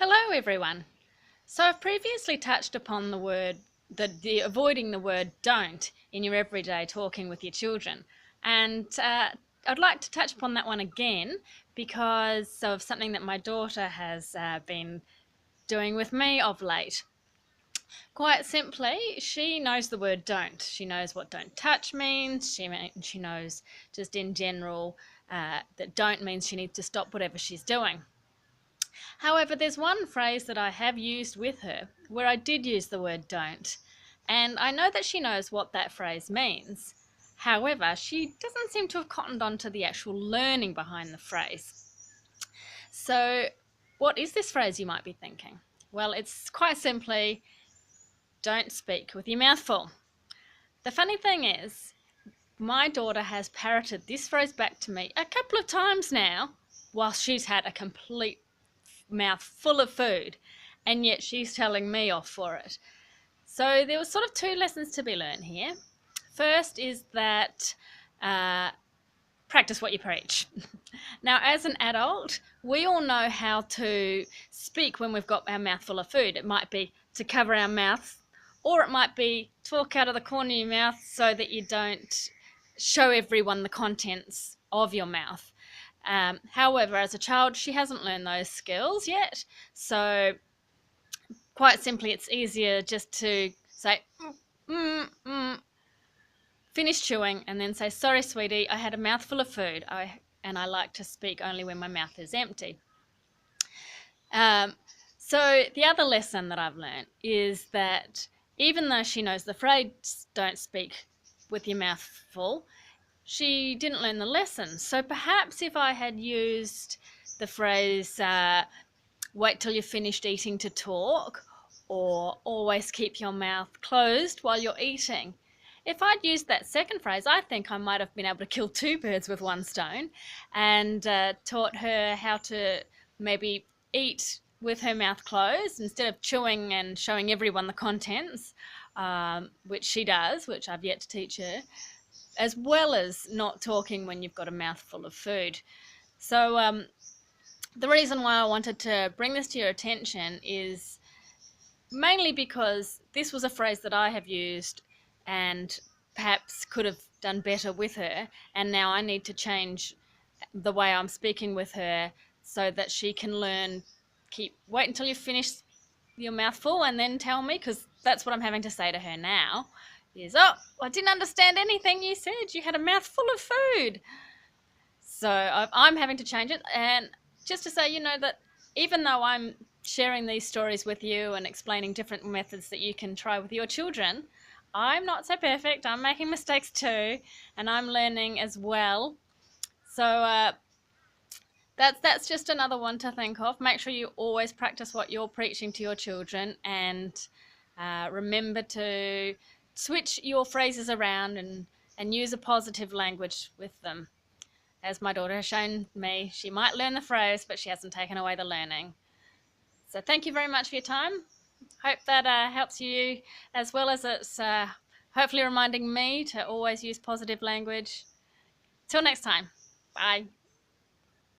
Hello everyone. So I've previously touched upon the avoiding the word don't in your everyday talking with your children, and I'd like to touch upon that one again because of something that my daughter has been doing with me of late. Quite simply, she knows the word don't. She knows what don't touch means. She knows just in general that don't means she needs to stop whatever she's doing. However, there's one phrase that I have used with her where I did use the word don't, and I know that she knows what that phrase means. However, she doesn't seem to have cottoned on to the actual learning behind the phrase. So, what is this phrase, you might be thinking? Well, it's quite simply, don't speak with your mouth full. The funny thing is, my daughter has parroted this phrase back to me a couple of times now, while she's had a complete mouth full of food, and yet she's telling me off for it. So there were sort of two lessons to be learned here. First is that practice what you preach. Now, as an adult, we all know how to speak when we've got our mouth full of food. It might be to cover our mouth, or it might be talk out of the corner of your mouth so that you don't show everyone the contents of your mouth. However, as a child, she hasn't learned those skills yet. So quite simply, it's easier just to say, finish chewing and then say, sorry, sweetie, I had a mouthful of food and I like to speak only when my mouth is empty. So the other lesson that I've learned is that even though she knows the phrase, don't speak with your mouth full, she didn't learn the lesson. So perhaps if I had used the phrase, wait till you've finished eating to talk, or always keep your mouth closed while you're eating, if I'd used that second phrase, I think I might have been able to kill two birds with one stone and taught her how to maybe eat with her mouth closed instead of chewing and showing everyone the contents, which she does, which I've yet to teach her, as well as not talking when you've got a mouthful of food. So the reason why I wanted to bring this to your attention is mainly because this was a phrase that I have used and perhaps could have done better with her, and now I need to change the way I'm speaking with her so that she can learn, wait until you finish your mouthful and then tell me, because that's what I'm having to say to her now. Is, oh, I didn't understand anything you said. You had a mouthful of food. So I'm having to change it. And just to say, that even though I'm sharing these stories with you and explaining different methods that you can try with your children, I'm not so perfect. I'm making mistakes too, and I'm learning as well. So that's just another one to think of. Make sure you always practice what you're preaching to your children, and remember to switch your phrases around and use a positive language with them. As my daughter has shown me, she might learn the phrase, but she hasn't taken away the learning. So thank you very much for your time. Hope that helps you, as well as it's hopefully reminding me to always use positive language. Till next time. Bye.